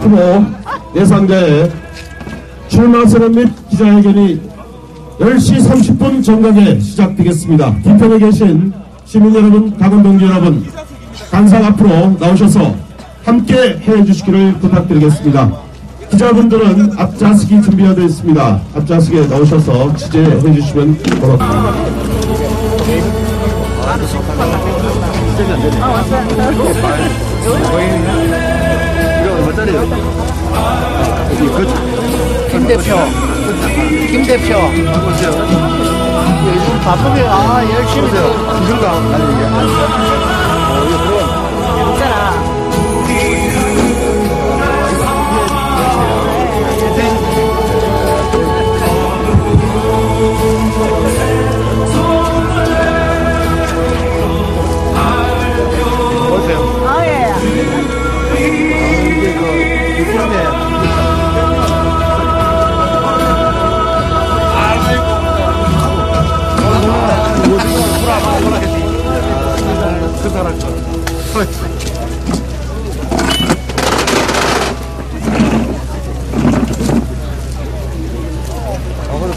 후보 예상자의 출마 선언 및 기자회견이 10시 30분 정각에 시작되겠습니다. 뒤편에 계신 시민 여러분, 당원 동지 여러분, 단상 앞으로 나오셔서 함께 해주시기를 부탁드리겠습니다. 기자분들은 앞좌석이 준비가 되어 있습니다. 앞좌석에 나오셔서 취재해 주시면 고맙습니다. 김 대표. 요즘 바쁘게 열심히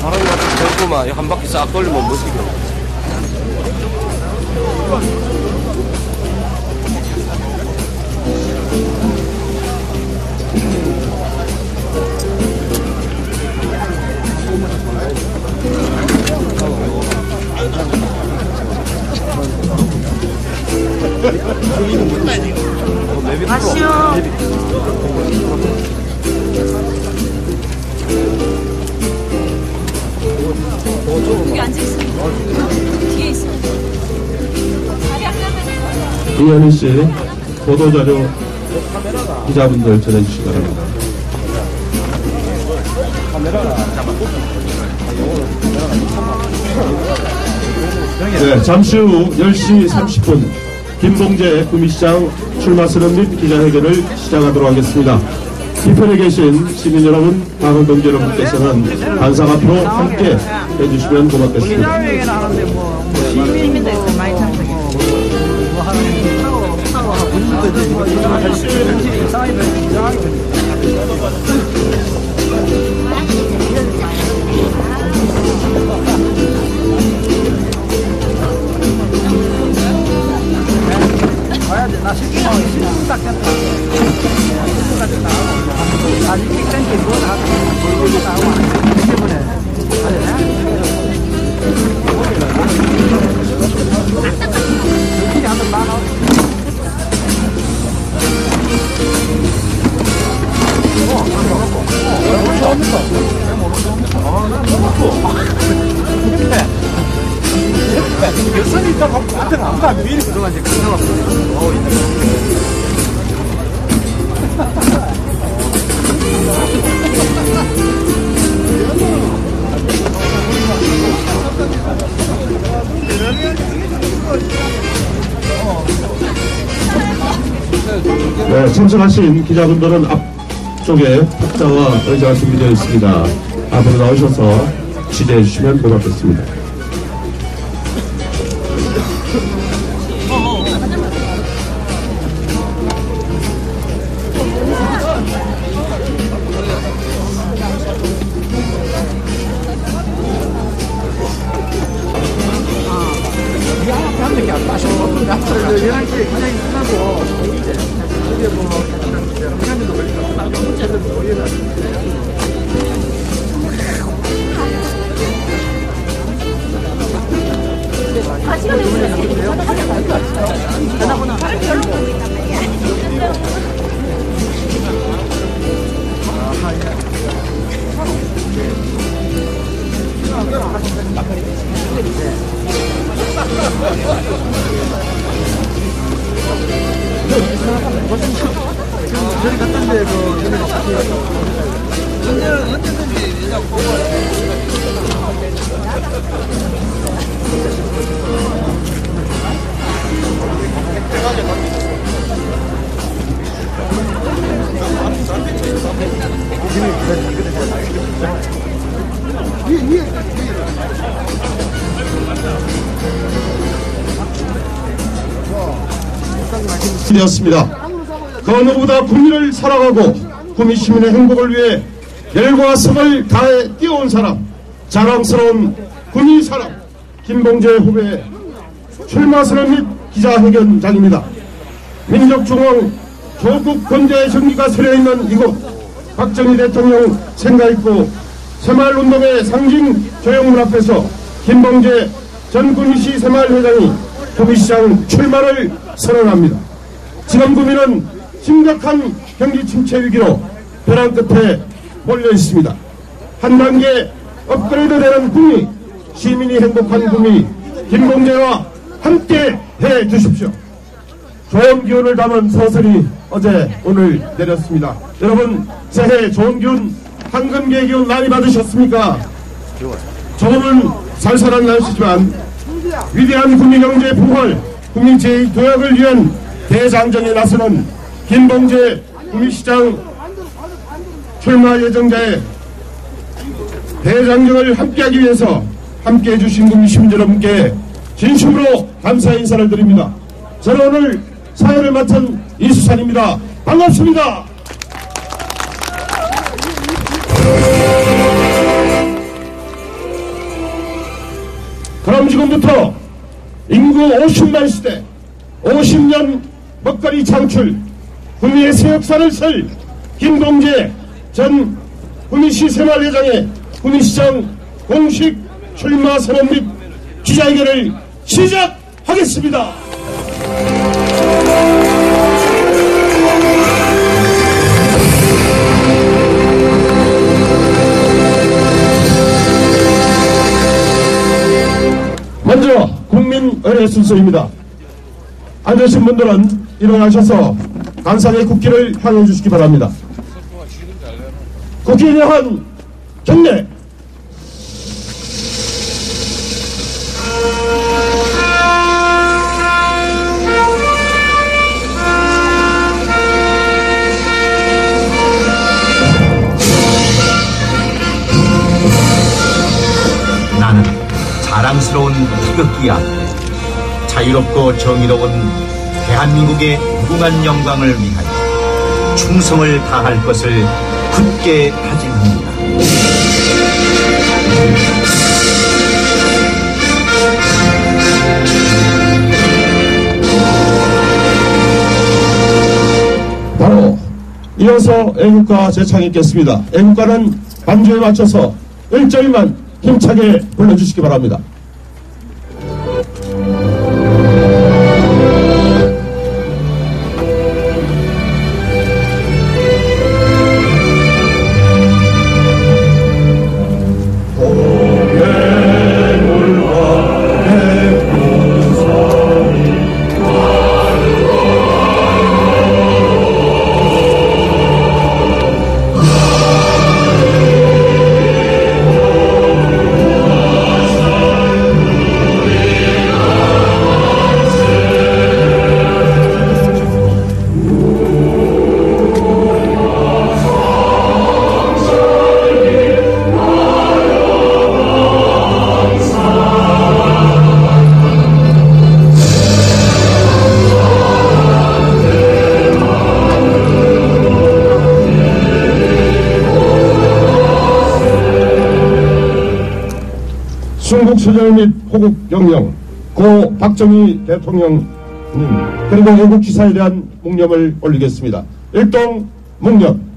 바람이 와서 덥구만. 한 바퀴 싹 돌리면 못이겨. 마시오. 여기 앉아있습니다. 뒤에 있습니다. 이현희 씨, 보도자료 기자분들 전해주시기 바랍니다. 네, 잠시 후 10시 30분 김봉재 구미시장 출마 선언 및 기자회견을 시작하도록 하겠습니다. 뒤편에 계신 시민 여러분, 당원 동지 여러분께서는 단상 앞으로 함께 해주시면 고맙겠습니다. 여선이 있다고 나한테는 아무도 안 미리 그동안 이제 네, 참석하신 기자분들은 앞쪽에 탁자와 의자가 준비되어 있습니다. 앞으로 나오셔서 취재해 주시면 고맙겠습니다. 저리 갔던데 언제든지 되었습니다. 그 어느보다 국민을 사랑하고 구미 시민의 행복을 위해 열과 성을 다해 뛰어온 사람, 자랑스러운 구미 사람 김봉재 후보의 출마 선언 및 기자회견장입니다. 민족중앙 조국 권좌의 정기가 서려있는 이곳, 박정희 대통령 생가있고 새마을운동의 상징 조형문 앞에서 김봉재 전 구미시 새마을회장이 구미시장 출마를 선언합니다. 지금 구미는 심각한 경기 침체 위기로 벼랑 끝에 몰려 있습니다. 한 단계 업그레이드되는 구미, 시민이 행복한 구미, 김봉재와 함께 해 주십시오. 좋은 기운을 담은 서슬이 어제 오늘 내렸습니다. 여러분 새해 좋은 기운, 황금기의 기운 많이 받으셨습니까? 조금은 살살한 날씨지만 위대한 구미 경제 부활, 구미 제2도약을 위한 대장정에 나서는 김봉재 구미시장 출마 예정자의 대장정을 함께하기 위해서 함께해 주신 구미 시민 여러분께 진심으로 감사의 인사를 드립니다. 저는 오늘 사회를 맡은 이수찬입니다. 반갑습니다. 그럼 지금부터 인구 50만 시대 50년 먹거리 창출 구미의 새 역사를 쓸 김봉재 전 구미시 새마을회장의 구미시장 공식 출마 선언 및 기자회견을 시작하겠습니다. 먼저 국민의례 순서입니다. 앉으신 분들은 일어나셔서 간상의 국기를 향해 주시기 바랍니다. 국기에 대한 경례. 나는 자랑스러운 태극기야. 자유롭고 정의로운 대한민국의 무궁한 영광을 위하여 충성을 다할 것을 굳게 다짐합니다. 바로 이어서 애국가 제창이 있겠습니다. 애국가는 반주에 맞춰서 1절만 힘차게 불러주시기 바랍니다. 순국수절 및 호국영령 고 박정희 대통령님 그리고 애국지사에 대한 묵념을 올리겠습니다. 일동 묵념.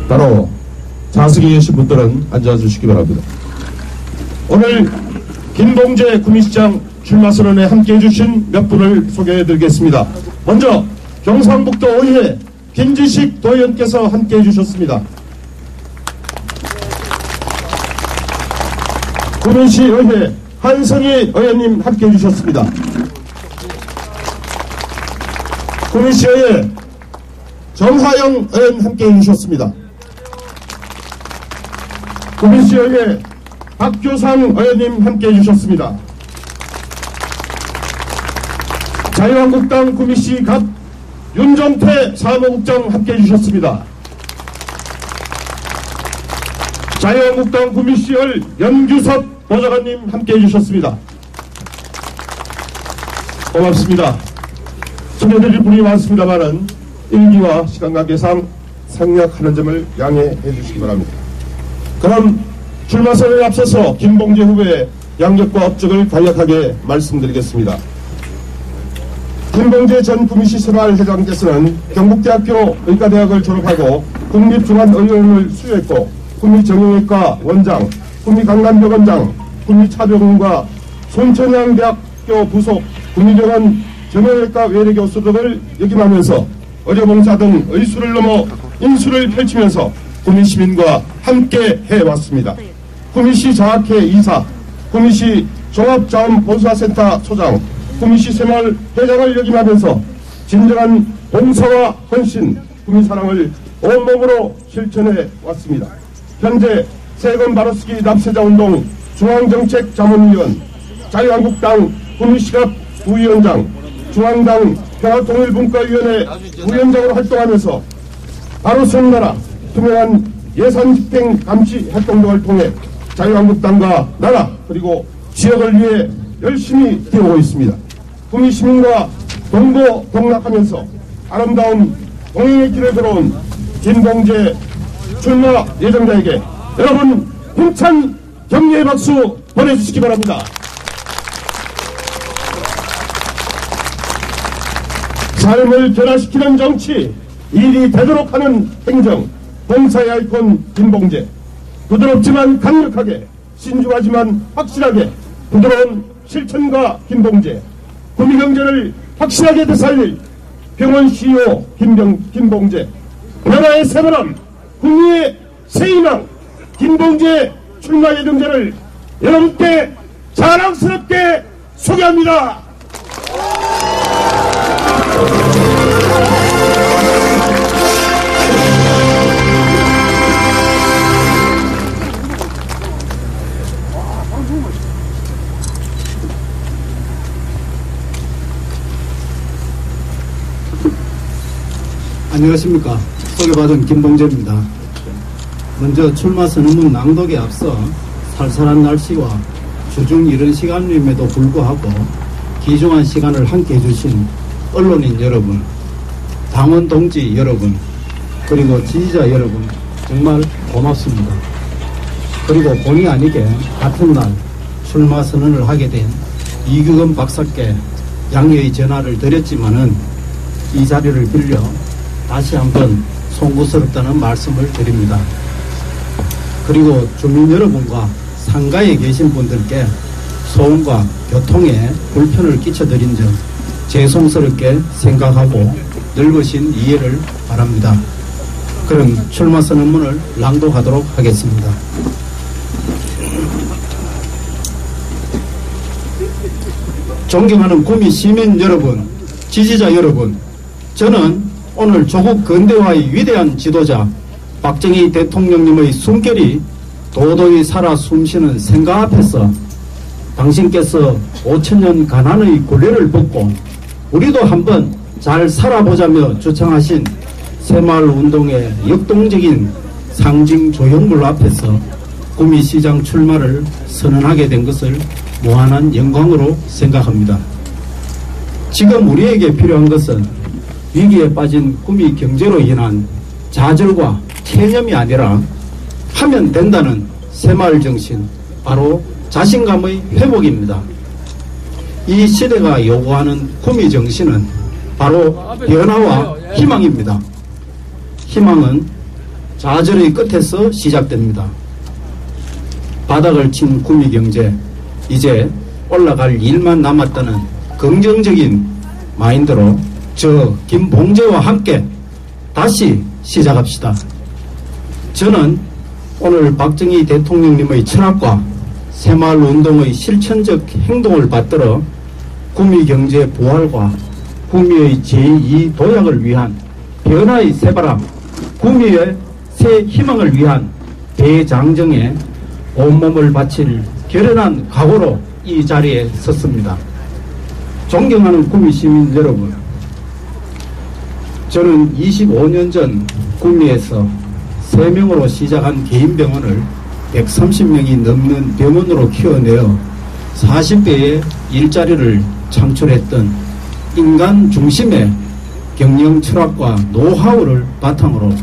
바로 좌석에 계신 분들은 앉아주시기 바랍니다. 오늘 김봉재 구미시장 출마 선언에 함께해 주신 몇 분을 소개해 드리겠습니다. 먼저 경상북도 의회 김지식 도의원께서 함께해 주셨습니다. 구미시 의회 한성희 의원님 함께해 주셨습니다. 구미시 의회 정화영 의원 함께해 주셨습니다. 구미시 의회 박교상 의원님 함께해 주셨습니다. 자유한국당 구미시 갑 윤정태 사무국장 함께해 주셨습니다. 자유한국당 구미시을 연규섭 보좌관님 함께해 주셨습니다. 고맙습니다. 소개드릴 분이 많습니다만은 일기와 시간 관계상 생략하는 점을 양해해 주시기 바랍니다. 그럼 출마 선언에 앞서서 김봉재 후보의 양력과 업적을 간략하게 말씀드리겠습니다. 김봉재 전 구미시 새마을회장께서는 경북대학교 의과대학을 졸업하고 국립중앙의원을 수료했고 구미정형외과 원장, 구미강남병원장, 구미차병원과 손천향대학교 부속 구미병원 정형외과 외래교수 등을 역임하면서 의료봉사 등 의수를 넘어 인수를 펼치면서 구미시민과 함께 해왔습니다. 구미시 장학회 이사, 구미시 종합자원봉사센터 소장, 구미시 새마을 회장을 역임하면서 진정한 봉사와 헌신, 구미사랑을 온몸으로 실천해 왔습니다. 현재 세금 바로쓰기 납세자운동 중앙정책자문위원, 자유한국당 구미시갑 부위원장, 중앙당 평화통일분과위원회 부위원장으로 활동하면서 바로쓰는 나라, 투명한 예산집행 감시 활동 등을 통해 자유한국당과 나라 그리고 지역을 위해 열심히 뛰어오고 있습니다. 구미 시민과 동고동락하면서 아름다운 동행의 길에 들어온 김봉재 출마 예정자에게 여러분 힘찬 격려의 박수 보내주시기 바랍니다. 삶을 변화시키는 정치, 일이 되도록 하는 행정, 봉사의 아이콘 김봉재. 부드럽지만 강력하게, 신중하지만 확실하게, 부드러운 실천가 김봉재. 구미경제를 확실하게 되살릴 병원 CEO 김봉재. 변화의 새바람, 국민의 새희망 김봉재 출마 예정자를 여러분께 자랑스럽게 소개합니다. 안녕하십니까. 소개받은 김봉재입니다. 먼저 출마 선언문 낭독에 앞서 살살한 날씨와 주중 이른 시간임에도 불구하고 귀중한 시간을 함께 해주신 언론인 여러분, 당원 동지 여러분, 그리고 지지자 여러분 정말 고맙습니다. 그리고 본의 아니게 같은 날 출마 선언을 하게 된 이규근 박사께 양해의 전화를 드렸지만은 이 자리를 빌려 다시 한번 송구스럽다는 말씀을 드립니다. 그리고 주민 여러분과 상가에 계신 분들께 소음과 교통에 불편을 끼쳐드린 점 죄송스럽게 생각하고 늙으신 이해를 바랍니다. 그럼 출마 선언문을 낭독하도록 하겠습니다. 존경하는 구미 시민 여러분, 지지자 여러분, 저는 오늘 조국 근대화의 위대한 지도자 박정희 대통령님의 숨결이 도도히 살아 숨쉬는 생각 앞에서 당신께서 5천년 가난의 굴레를 벗고 우리도 한번 잘 살아보자며 주창하신 새마을운동의 역동적인 상징 조형물 앞에서 구미시장 출마를 선언하게 된 것을 무한한 영광으로 생각합니다. 지금 우리에게 필요한 것은 위기에 빠진 구미 경제로 인한 좌절과 체념이 아니라 하면 된다는 새마을 정신, 바로 자신감의 회복입니다. 이 시대가 요구하는 구미 정신은 바로 변화와 희망입니다. 희망은 좌절의 끝에서 시작됩니다. 바닥을 친 구미경제, 이제 올라갈 일만 남았다는 긍정적인 마인드로 저 김봉재와 함께 다시 시작합시다. 저는 오늘 박정희 대통령님의 철학과 새마을운동의 실천적 행동을 받들어 구미경제 부활과 구미의 제2도약을 위한 변화의 새바람, 구미의 새 희망을 위한 대장정에 온몸을 바칠 결연한 각오로 이 자리에 섰습니다. 존경하는 구미 시민 여러분, 저는 25년 전 구미에서 3명으로 시작한 개인병원을 130명이 넘는 병원으로 키워내어 40배의 일자리를 창출했던 인간 중심의 경영 철학과 노하우를 바탕으로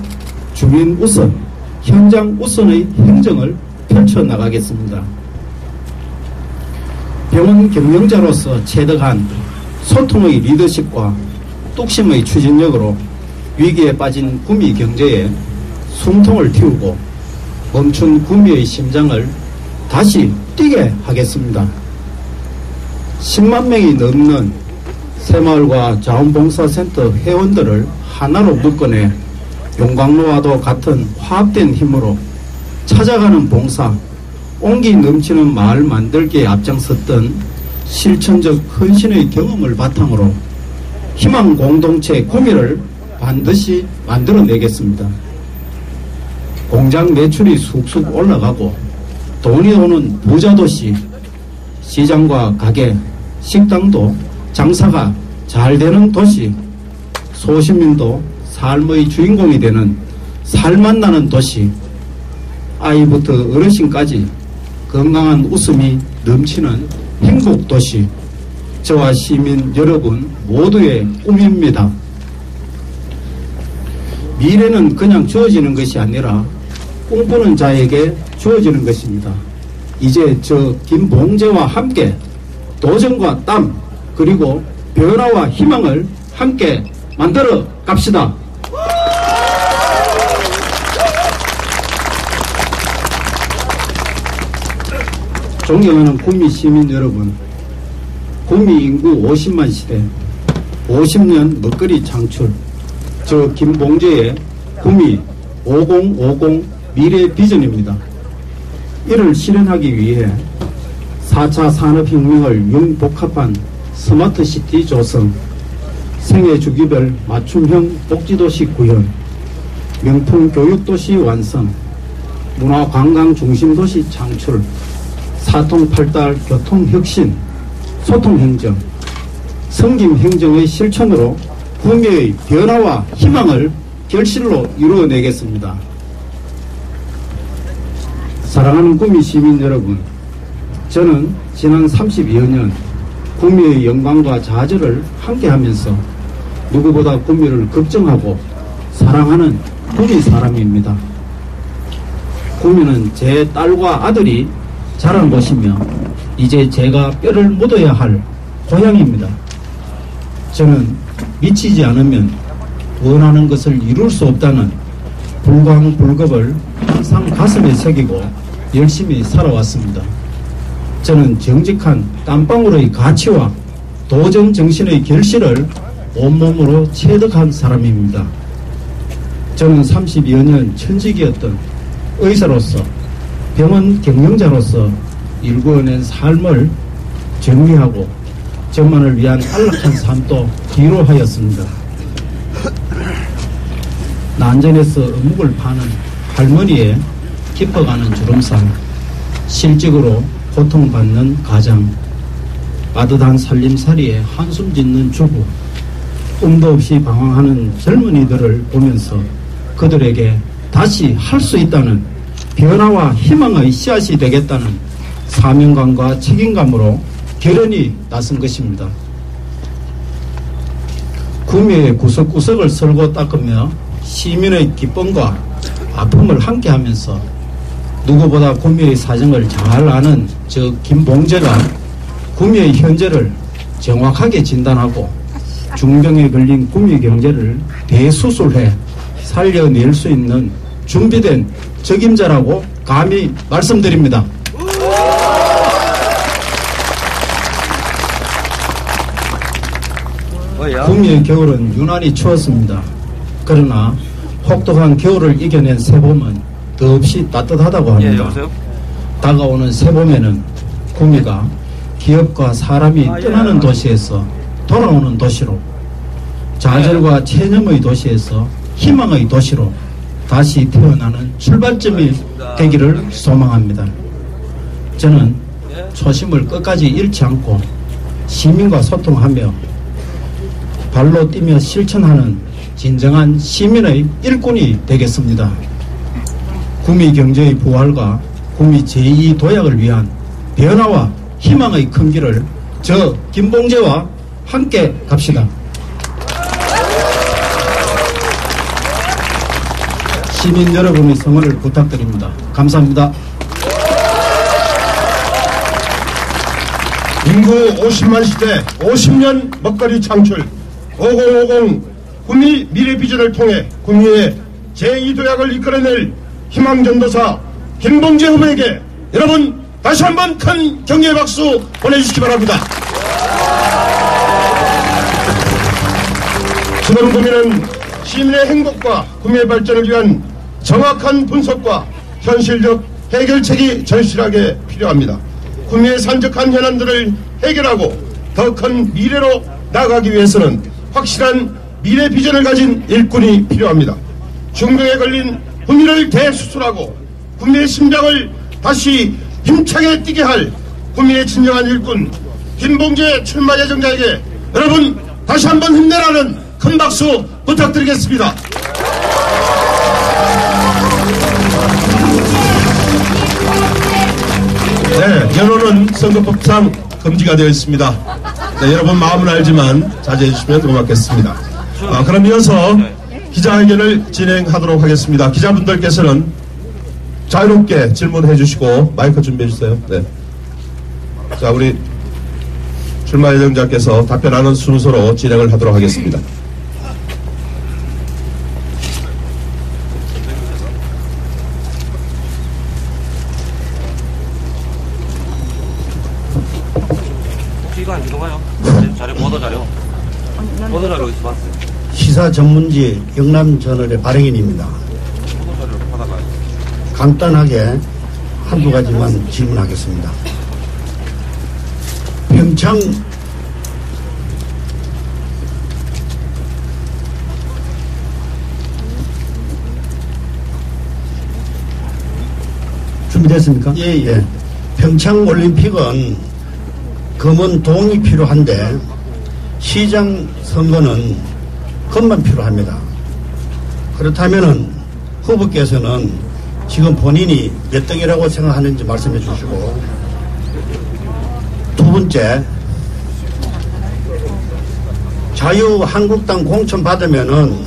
주민 우선, 현장 우선의 행정을 펼쳐나가겠습니다. 병원 경영자로서 체득한 소통의 리더십과 뚝심의 추진력으로 위기에 빠진 구미 경제에 숨통을 틔우고 멈춘 구미의 심장을 다시 뛰게 하겠습니다. 10만 명이 넘는 새마을과 자원봉사센터 회원들을 하나로 묶어내 용광로와도 같은 화합된 힘으로 찾아가는 봉사, 온기 넘치는 마을 만들기에 앞장섰던 실천적 헌신의 경험을 바탕으로 희망 공동체 구미를 반드시 만들어내겠습니다. 공장 매출이 쑥쑥 올라가고 돈이 오는 부자도시, 시장과 가게, 식당도 장사가 잘 되는 도시, 소시민도 삶의 주인공이 되는 살맛나는 도시, 아이부터 어르신까지 건강한 웃음이 넘치는 행복도시, 저와 시민 여러분 모두의 꿈입니다. 미래는 그냥 주어지는 것이 아니라 꿈꾸는 자에게 주어지는 것입니다. 이제 저 김봉재와 함께 도전과 땀 그리고 변화와 희망을 함께 만들어 갑시다. 존경하는 구미 시민 여러분, 구미 인구 50만 시대 50년 먹거리 창출, 저 김봉재의 구미 5050 미래 비전입니다. 이를 실현하기 위해 4차 산업혁명을 융복합한 스마트시티 조성, 생애 주기별 맞춤형 복지도시 구현, 명품 교육도시 완성, 문화관광 중심도시 창출, 사통팔달 교통혁신, 소통행정, 성김행정의 실천으로 구미의 변화와 희망을 결실로 이루어내겠습니다. 사랑하는 구미 시민 여러분, 저는 지난 32여 년 구미의 영광과 좌절을 함께하면서 누구보다 구미를 걱정하고 사랑하는 구미 사람입니다. 구미는 제 딸과 아들이 자란 곳이며 이제 제가 뼈를 묻어야 할 고향입니다. 저는 미치지 않으면 원하는 것을 이룰 수 없다는 불광불급을 항상 가슴에 새기고 열심히 살아왔습니다. 저는 정직한 땀방울의 가치와 도전 정신의 결실을 온몸으로 체득한 사람입니다. 저는 30여 년 천직이었던 의사로서 병원 경영자로서 일구어낸 삶을 정리하고 저만을 위한 안락한 삶도 기로하였습니다. 난전에서 어묵을 파는 할머니의 깊어가는 주름살, 실직으로 고통받는 가장, 빠듯한 살림살이에 한숨 짓는 주부, 꿈도 없이 방황하는 젊은이들을 보면서 그들에게 다시 할 수 있다는 변화와 희망의 씨앗이 되겠다는 사명감과 책임감으로 결연히 나선 것입니다. 구미의 구석구석을 설고 닦으며 시민의 기쁨과 아픔을 함께하면서 누구보다 구미의 사정을 잘 아는 저 김봉재가 구미의 현재를 정확하게 진단하고 중병에 걸린 구미 경제를 대수술해 살려낼 수 있는 준비된 적임자라고 감히 말씀드립니다. 구미의 겨울은 유난히 추웠습니다. 그러나 혹독한 겨울을 이겨낸 새봄은 더없이 따뜻하다고 합니다. 다가오는 새봄에는 구미가 기업과 사람이 떠나는 도시에서 돌아오는 도시로, 좌절과 체념의 도시에서 희망의 도시로 다시 태어나는 출발점이 되기를 소망합니다. 저는 초심을 끝까지 잃지 않고 시민과 소통하며 발로 뛰며 실천하는 진정한 시민의 일꾼이 되겠습니다. 구미 경제의 부활과 구미 제2도약을 위한 변화와 희망의 큰 길을 저 김봉재와 함께 갑시다. 시민 여러분의 성원을 부탁드립니다. 감사합니다. 인구 50만 시대 50년 먹거리 창출 5050 구미 미래비전을 통해 구미의 제2도약을 이끌어낼 희망전도사 김봉재 후보에게 여러분 다시 한번 큰 격려의 박수 보내주시기 바랍니다. 지금 구미는 시민의 행복과 구미의 발전을 위한 정확한 분석과 현실적 해결책이 절실하게 필요합니다. 구미의 산적한 현안들을 해결하고 더 큰 미래로 나아가기 위해서는 확실한 미래 비전을 가진 일꾼이 필요합니다. 중병에 걸린 구미를 대수술하고 구미의 심장을 다시 힘차게 뛰게 할 구미의 진정한 일꾼 김봉재 출마 예정자에게 여러분 다시 한번 힘내라는 큰 박수 부탁드리겠습니다. 네, 연호는 선거법상 금지가 되어 있습니다. 네, 여러분 마음은 알지만 자제해 주시면 고맙겠습니다. 그럼 이어서 기자회견을 진행하도록 하겠습니다. 기자분들께서는 자유롭게 질문해 주시고 마이크 준비해 주세요. 네. 자, 우리 출마 예정자께서 답변하는 순서로 진행을 하도록 하겠습니다. 이거 안 들어가요? 자료, 보도 자료. 보도 자료 어디서 봤어요? 시사 전문지 영남저널의 발행인입니다. 보도 자료를 받아가요. 간단하게 한두 가지만 질문하겠습니다. 평창 준비됐습니까? 예. 평창 올림픽은 검은 동이 필요한데 시장 선거는 검만 필요합니다. 그렇다면은 후보께서는 지금 본인이 몇 등이라고 생각하는지 말씀해 주시고, 두 번째, 자유한국당 공천 받으면은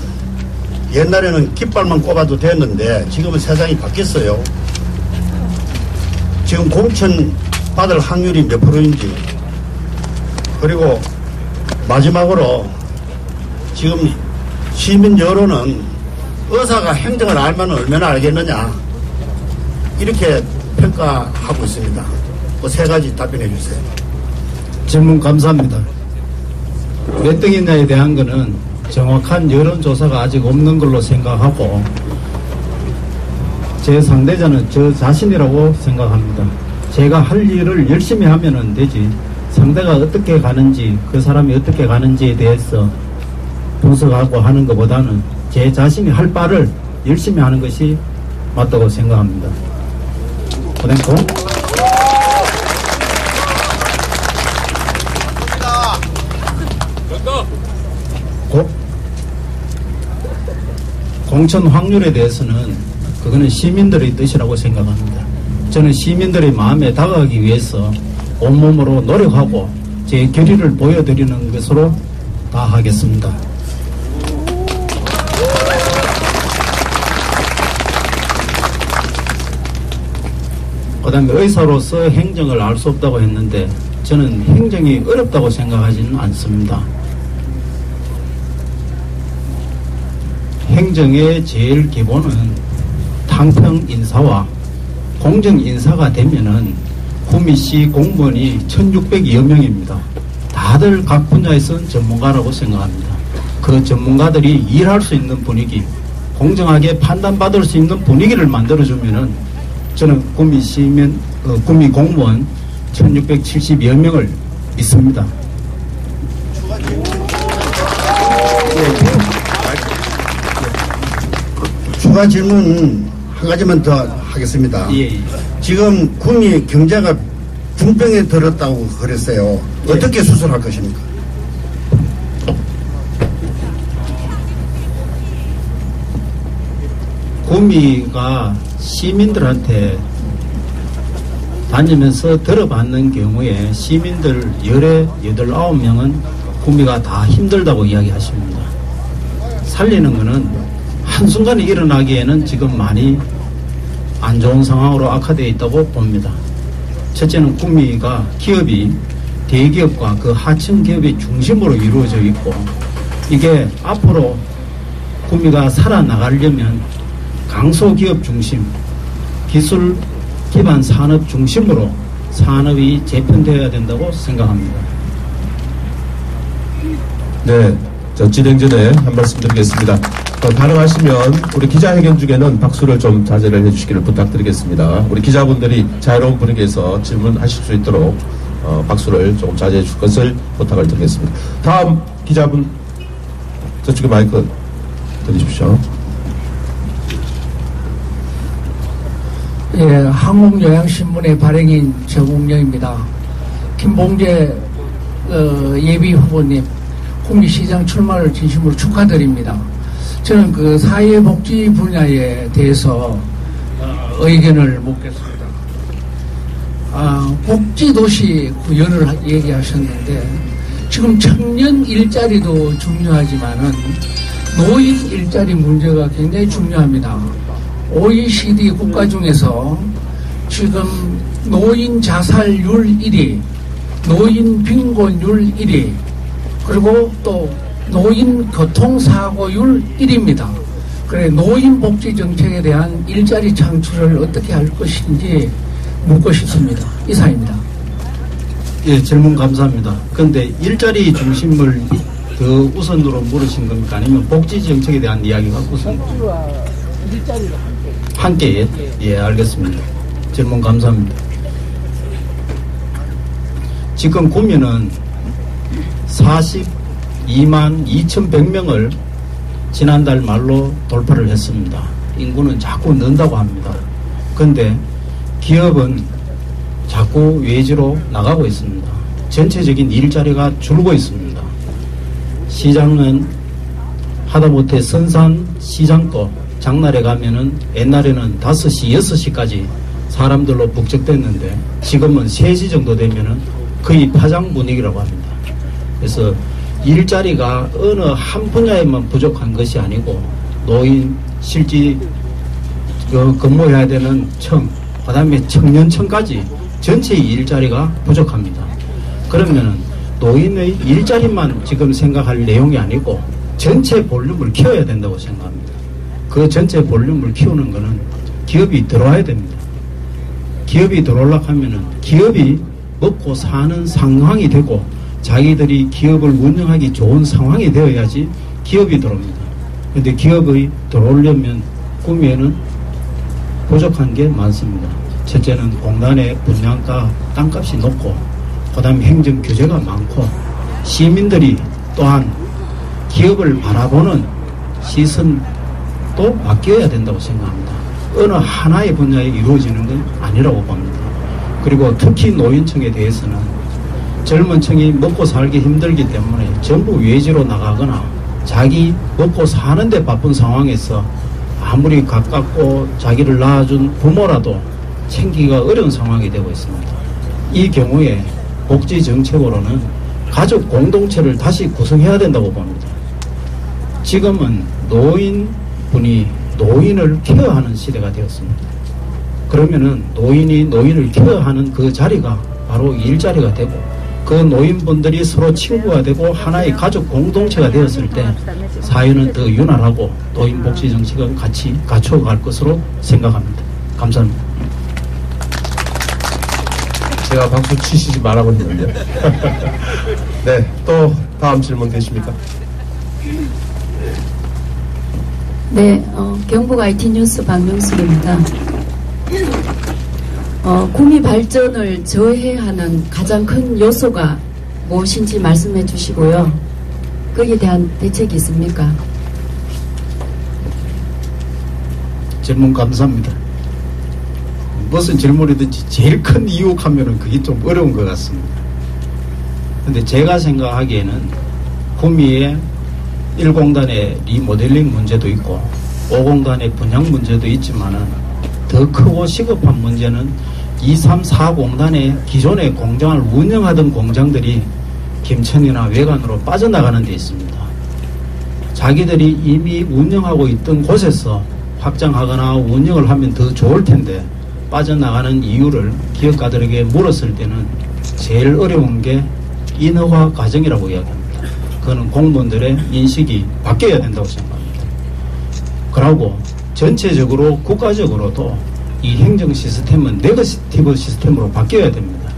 옛날에는 깃발만 꼽아도 됐는데 지금은 세상이 바뀌었어요. 지금 공천 받을 확률이 몇 프로인지, 그리고 마지막으로 지금 시민 여론은 의사가 행정을 알면 얼마나 알겠느냐 이렇게 평가하고 있습니다. 그 세 가지 답변해 주세요. 질문 감사합니다. 몇 등이냐에 대한 거는 정확한 여론조사가 아직 없는 걸로 생각하고 제 상대자는 저 자신이라고 생각합니다. 제가 할 일을 열심히 하면 되지 상대가 어떻게 가는지 그 사람이 어떻게 가는지에 대해서 분석하고 하는 것보다는 제 자신이 할 바를 열심히 하는 것이 맞다고 생각합니다. 고생고. 공천 확률에 대해서는 그거는 시민들의 뜻이라고 생각합니다. 저는 시민들의 마음에 다가가기 위해서 온몸으로 노력하고 제 결의를 보여드리는 것으로 다 하겠습니다. 그 다음에 의사로서 행정을 알 수 없다고 했는데 저는 행정이 어렵다고 생각하지는 않습니다. 행정의 제일 기본은 상평 인사와 공정 인사가 되면은 구미시 공무원이 1600여 명입니다. 다들 각 분야에서는 전문가라고 생각합니다. 그 전문가들이 일할 수 있는 분위기, 공정하게 판단받을 수 있는 분위기를 만들어주면은 저는 구미 공무원 1670여 명을 믿습니다. 추가 질문 한 가지만 더 하겠습니다. 예. 지금 구미 경제가 중병에 들었다고 그랬어요. 예. 어떻게 수술할 것입니까? 구미가 시민들한테 다니면서 들어봤는 경우에 시민들 19명은 구미가 다 힘들다고 이야기하십니다. 살리는 것은 한순간에 일어나기에는 지금 많이 안 좋은 상황으로 악화되어 있다고 봅니다. 첫째는 구미가 기업이 대기업과 그 하층 기업의 중심으로 이루어져 있고, 이게 앞으로 구미가 살아나가려면 강소기업 중심, 기술 기반 산업 중심으로 산업이 재편되어야 된다고 생각합니다. 네, 저 진행 전에 한 말씀 드리겠습니다. 가능하시면 우리 기자회견 중에는 박수를 좀 자제를 해주시기를 부탁드리겠습니다. 우리 기자분들이 자유로운 분위기에서 질문하실 수 있도록 박수를 조금 자제해 줄 것을 부탁을 드리겠습니다. 다음 기자분, 저쪽에 마이크 드리십시오. 예, 한국요양신문의 발행인 정웅영입니다. 김봉재 예비 후보님 구미시장 출마를 진심으로 축하드립니다. 저는 그 사회복지 분야에 대해서 의견을 묻겠습니다. 복지도시 구현을 얘기하셨는데, 지금 청년 일자리도 중요하지만은 노인 일자리 문제가 굉장히 중요합니다. OECD 국가 중에서 지금 노인 자살률 1위, 노인 빈곤율 1위, 그리고 또 노인 교통사고율 1위입니다. 그래, 노인 복지 정책에 대한 일자리 창출을 어떻게 할 것인지 묻고 싶습니다. 이상입니다. 예, 질문 감사합니다. 그런데 일자리 중심을 더 우선으로 물으신 겁니까? 아니면 복지 정책에 대한 이야기가 우선? 일자리를 함께. 예, 알겠습니다. 질문 감사합니다. 지금 구미는 42만 2,100명을 지난달 말로 돌파를 했습니다. 인구는 자꾸 는다고 합니다. 그런데 기업은 자꾸 외지로 나가고 있습니다. 전체적인 일자리가 줄고 있습니다. 시장은 하다못해 선산 시장도 장날에 가면은 옛날에는 5시, 6시까지 사람들로 북적댔는데 지금은 3시 정도 되면은 거의 파장 분위기라고 합니다. 그래서 일자리가 어느 한 분야에만 부족한 것이 아니고 노인, 실지 근무해야 되는 청, 그 다음에 청년청까지 전체의 일자리가 부족합니다. 그러면은 노인의 일자리만 지금 생각할 내용이 아니고 전체 볼륨을 키워야 된다고 생각합니다. 그 전체 볼륨을 키우는 것은 기업이 들어와야 됩니다. 기업이 들어오려고 하면은 기업이 먹고 사는 상황이 되고 자기들이 기업을 운영하기 좋은 상황이 되어야지 기업이 들어옵니다. 그런데 기업이 들어오려면 구미에는 부족한 게 많습니다. 첫째는 공단의 분양가, 땅값이 높고, 그 다음에 행정 규제가 많고, 시민들이 또한 기업을 바라보는 시선도 바뀌어야 된다고 생각합니다. 어느 하나의 분야에 이루어지는 건 아니라고 봅니다. 그리고 특히 노인층에 대해서는 젊은 층이 먹고 살기 힘들기 때문에 전부 외지로 나가거나 자기 먹고 사는데 바쁜 상황에서 아무리 가깝고 자기를 낳아준 부모라도 챙기기가 어려운 상황이 되고 있습니다. 이 경우에 복지 정책으로는 가족 공동체를 다시 구성해야 된다고 봅니다. 지금은 노인분이 노인을 케어하는 시대가 되었습니다. 그러면은 노인이 노인을 케어하는 그 자리가 바로 일자리가 되고, 그 노인분들이 서로 친구가 되고 하나의 가족 공동체가 되었을 때 사회는 더 윤활하고 노인복지 정책은 같이 갖춰갈 것으로 생각합니다. 감사합니다. 제가 박수 치시지 말라고 했는데요. 네, 또 다음 질문 되십니까? 네, 경북 IT 뉴스 박명숙입니다. 구미 발전을 저해하는 가장 큰 요소가 무엇인지 말씀해 주시고요. 거기에 대한 대책이 있습니까? 질문 감사합니다. 무슨 질문이든지 제일 큰 이유하면은 그게 좀 어려운 것 같습니다. 근데 제가 생각하기에는 구미의 1공단의 리모델링 문제도 있고 5공단의 분양 문제도 있지만은 더 크고 시급한 문제는 2, 3, 4공단의 기존의 공장을 운영하던 공장들이 김천이나 외관으로 빠져나가는 데 있습니다. 자기들이 이미 운영하고 있던 곳에서 확장하거나 운영을 하면 더 좋을 텐데 빠져나가는 이유를 기업가들에게 물었을 때는 제일 어려운 게 인허가 과정이라고 이야기합니다. 그거는 공무원들의 인식이 바뀌어야 된다고 생각합니다. 그러고 전체적으로 국가적으로도 이 행정 시스템은 네거티브 시스템으로 바뀌어야 됩니다.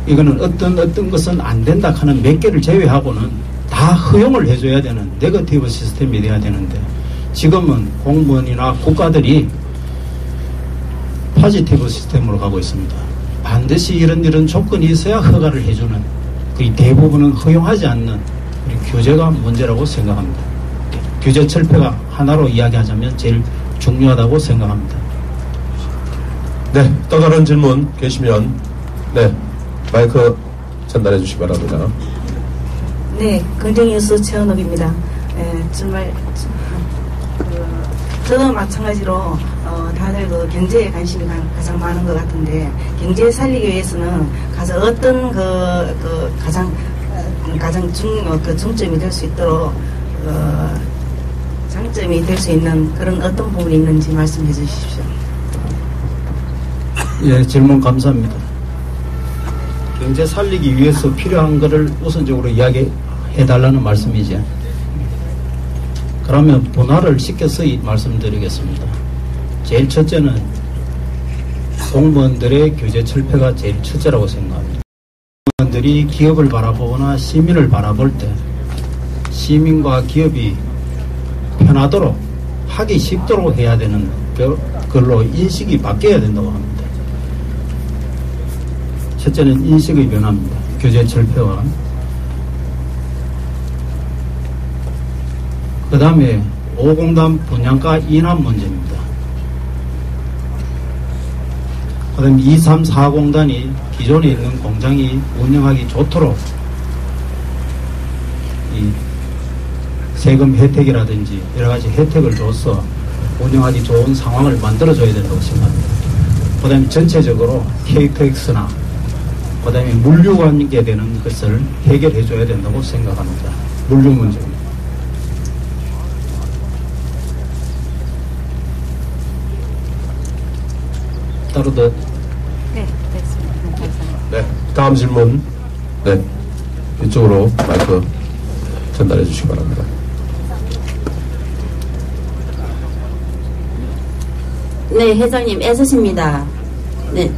이거는 어떤 것은 안 된다 하는 몇 개를 제외하고는 다 허용을 해줘야 되는 네거티브 시스템이 돼야 되는데 지금은 공무원이나 국가들이 포지티브 시스템으로 가고 있습니다. 반드시 이런 조건이 있어야 허가를 해주는 그 대부분은 허용하지 않는 규제가 문제라고 생각합니다. 규제 철폐가 하나로 이야기하자면 제일 중요하다고 생각합니다. 네, 또 다른 질문 계시면 네, 마이크 전달해 주시기 바랍니다. 네, 긍정뉴스 최은옥입니다. 정말 저도 마찬가지로 다들 그 경제에 관심이 가장 많은 것 같은데 경제를 살리기 위해서는 가장 어떤 가장 중점이 될 수 있도록 장점이 될 수 있는 그런 어떤 부분이 있는지 말씀해 주십시오. 예, 질문 감사합니다. 경제 살리기 위해서 필요한 것을 우선적으로 이야기해 달라는 말씀이죠. 그러면 분할을 시켜서 말씀드리겠습니다. 제일 첫째는 공무원들의 규제 철폐가 제일 첫째라고 생각합니다. 공무원들이 기업을 바라보거나 시민을 바라볼 때 시민과 기업이 편하도록 하기 쉽도록 해야 되는 그걸로 인식이 바뀌어야 된다고 합니다. 첫째는 인식의 변화입니다. 규제 철폐와 그 다음에 5공단 분양가 인하 문제입니다. 그 다음에 2, 3, 4공단이 기존에 있는 공장이 운영하기 좋도록 이 세금 혜택이라든지 여러가지 혜택을 줘서 운영하기 좋은 상황을 만들어줘야 된다고 생각합니다. 그 다음에 전체적으로 KTX나 그 다음에 물류 관계되는 것을 해결해 줘야 된다고 생각합니다. 물류 문제입니다. 따로 더. 네, 됐습니다. 네, 다음 질문. 네, 이쪽으로 마이크 전달해 주시기 바랍니다. 네, 회장님 애서십니다. 네,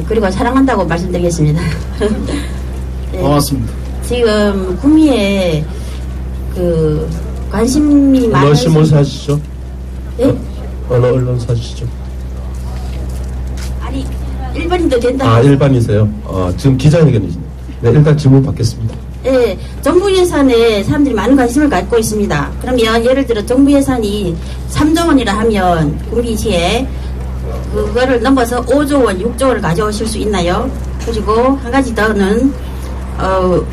그리고 사랑한다고 말씀드리겠습니다. 네, 고맙습니다. 지금 구미에 관심이 많은 어느 신문사 하시죠? 네? 어느 언론사시죠? 아니, 일반인도 된다. 아, 일반이세요? 지금 기자회견이시네. 네, 일단 질문 받겠습니다. 네, 정부 예산에 사람들이 많은 관심을 갖고 있습니다. 그러면 예를 들어 정부 예산이 3조 원이라 하면 구미시에 그거를 넘어서 5조 원, 6조 원을 가져오실 수 있나요? 그리고 한 가지 더는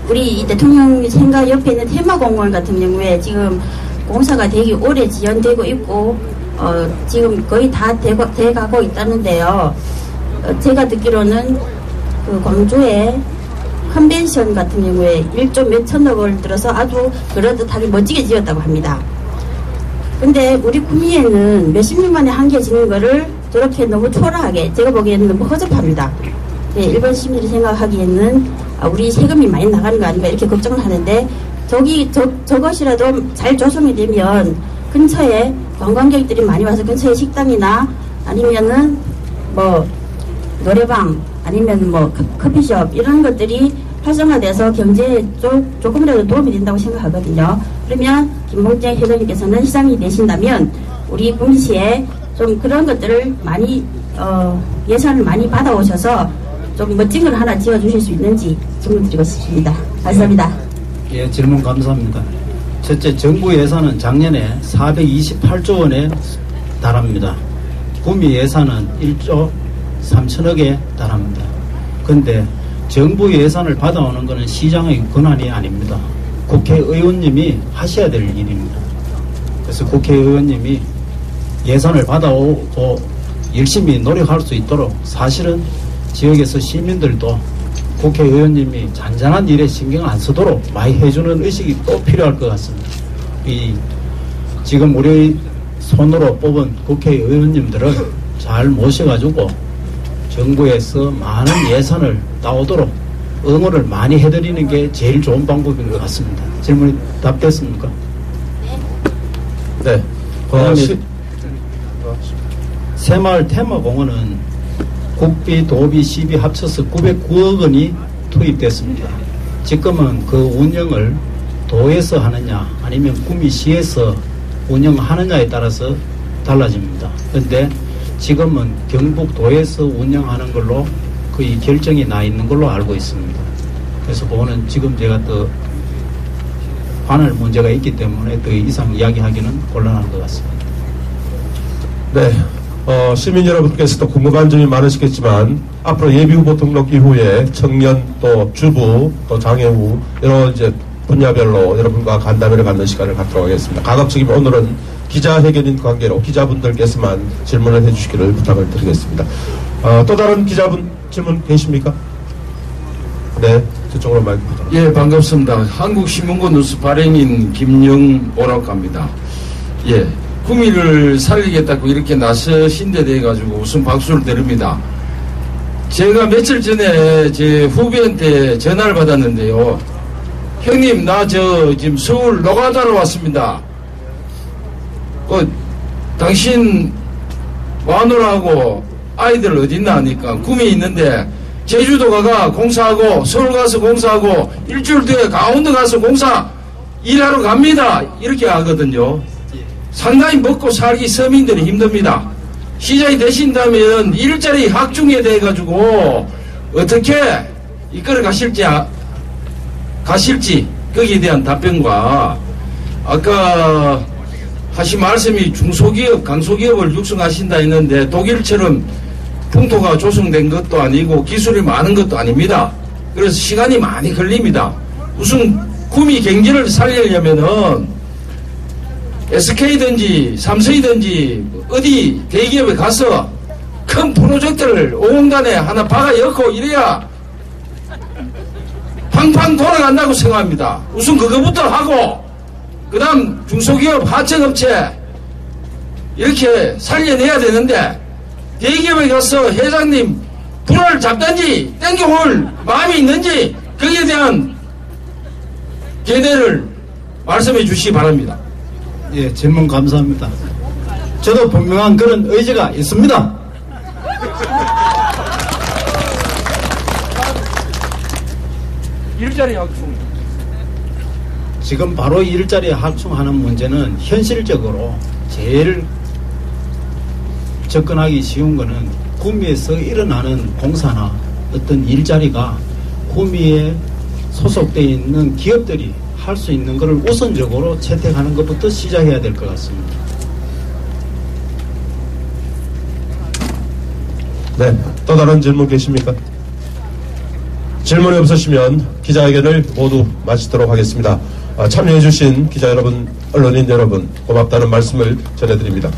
우리 대통령 생각 옆에 있는 테마공원 같은 경우에 지금 공사가 되게 오래 지연되고 있고 지금 거의 다 돼가고 있다는데요. 제가 듣기로는 그 광주에 컨벤션 같은 경우에 1조 몇천억을 들어서 아주 그럴듯하게 멋지게 지었다고 합니다. 근데 우리 구미에는 몇십 년 만에 한 개 짓는 거를 저렇게 너무 초라하게 제가 보기에는 너무 허접합니다. 네, 일반 시민들이 생각하기에는 우리 세금이 많이 나가는 거 아닌가 이렇게 걱정을 하는데 저것이라도 잘 조성이 되면 근처에 관광객들이 많이 와서 근처에 식당이나 아니면은 뭐 노래방 아니면 뭐 커피숍 이런 것들이 활성화돼서 경제에 조금이라도 도움이 된다고 생각하거든요. 그러면 김봉재 회장님께서는 시장이 되신다면 우리 구미시에 좀 그런 것들을 많이 예산을 많이 받아오셔서 좀 멋진 걸 하나 지어주실 수 있는지 질문드리고 싶습니다. 감사합니다. 예, 질문 감사합니다. 첫째, 정부 예산은 작년에 428조 원에 달합니다. 구미 예산은 1조 3천억에 달합니다. 그런데 정부 예산을 받아오는 것은 시장의 권한이 아닙니다. 국회의원님이 하셔야 될 일입니다. 그래서 국회의원님이 예산을 받아오고 열심히 노력할 수 있도록 사실은 지역에서 시민들도 국회의원님이 잔잔한 일에 신경 안 쓰도록 많이 해주는 의식이 또 필요할 것 같습니다. 지금 우리 손으로 뽑은 국회의원님들을 잘 모셔가지고 정부에서 많은 예산을 나오도록 응원을 많이 해드리는 게 제일 좋은 방법인 것 같습니다. 질문이 답됐습니까? 네. 새마을 테마공원은 국비, 도비, 시비 합쳐서 909억 원이 투입됐습니다. 지금은 그 운영을 도에서 하느냐 아니면 구미시에서 운영하느냐에 따라서 달라집니다. 그런데 지금은 경북도에서 운영하는 걸로 거의 결정이 나 있는 걸로 알고 있습니다. 그래서 그거는 지금 제가 더 관할 문제가 있기 때문에 더 이상 이야기하기는 곤란한 것 같습니다. 네. 시민 여러분께서도 궁금한 점이 많으시겠지만 앞으로 예비후보 등록 이후에 청년 또 주부 또 장애우 여러 이제 분야별로 여러분과 간담회를 갖는 시간을 갖도록 하겠습니다. 가급적이면 오늘은 기자회견인 관계로 기자분들께서만 질문을 해주시기를 부탁을 드리겠습니다. 또 다른 기자분 질문 계십니까? 네, 저쪽으로 마이크 부탁. 예, 반갑습니다. 한국신문고 뉴스 발행인 김영보라고 합니다. 예, 구미를 살리겠다고 이렇게 나서신 데 대해 가지고 우선 박수를 드립니다. 제가 며칠 전에 제 후배한테 전화를 받았는데요. 형님, 나 지금 서울 노가다로 왔습니다. 당신 마누라하고 아이들 어딨나 하니까 구미에 있는데 제주도 가가 공사하고 서울 가서 공사하고 일주일 뒤에 강원도 가서 공사 일하러 갑니다. 이렇게 하거든요. 상당히 먹고 살기 서민들이 힘듭니다. 시장이 되신다면 일자리 확충에 대해 가지고 어떻게 이끌어 가실지 거기에 대한 답변과 아까 하신 말씀이 중소기업, 강소기업을 육성하신다 했는데 독일처럼 풍토가 조성된 것도 아니고 기술이 많은 것도 아닙니다. 그래서 시간이 많이 걸립니다. 우선 구미 경제를 살리려면은 SK든지 삼성이든지 어디 대기업에 가서 큰 프로젝트를 5공단에 하나 박아 엮고 이래야 팡팡 돌아간다고 생각합니다. 우선 그거부터 하고 그 다음 중소기업 하청업체 이렇게 살려내야 되는데 대기업에 가서 회장님 불을 잡든지 땡겨올 마음이 있는지 거기에 대한 견해를 말씀해 주시기 바랍니다. 예, 질문 감사합니다. 저도 분명한 그런 의지가 있습니다. 일자리 확충. 지금 바로 일자리 확충하는 문제는 현실적으로 제일 접근하기 쉬운 거는 구미에서 일어나는 공사나 어떤 일자리가 구미에 소속되어 있는 기업들이 할 수 있는 것을 우선적으로 채택하는 것부터 시작해야 될 것 같습니다. 네, 또 다른 질문 계십니까? 질문이 없으시면 기자회견을 모두 마치도록 하겠습니다. 참여해주신 기자 여러분, 언론인 여러분 고맙다는 말씀을 전해드립니다.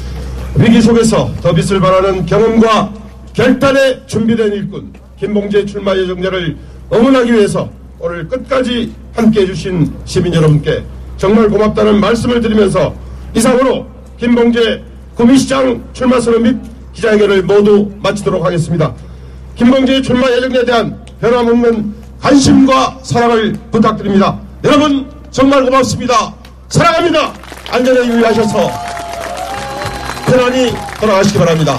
위기 속에서 더 빛을 발하는 경험과 결단에 준비된 일꾼 김봉재 출마 예정자를 응원하기 위해서 오늘 끝까지 함께해 주신 시민 여러분께 정말 고맙다는 말씀을 드리면서 이상으로 김봉재 구미시장 출마 선언 및 기자회견을 모두 마치도록 하겠습니다. 김봉재 출마 예정자에 대한 변함없는 관심과 사랑을 부탁드립니다. 여러분 정말 고맙습니다. 사랑합니다. 안전에 유의하셔서 편안히 돌아가시기 바랍니다.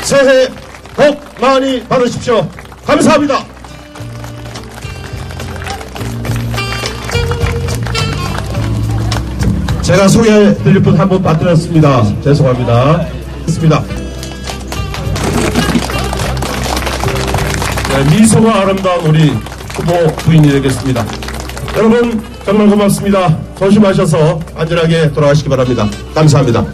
새해 복 많이 받으십시오. 감사합니다. 제가 소개해드릴 분 한 분 빠뜨렸습니다. 죄송합니다. 있습니다. 네, 미소가 아름다운 우리 후보 부인이 되겠습니다. 여러분 정말 고맙습니다. 조심하셔서 안전하게 돌아가시기 바랍니다. 감사합니다.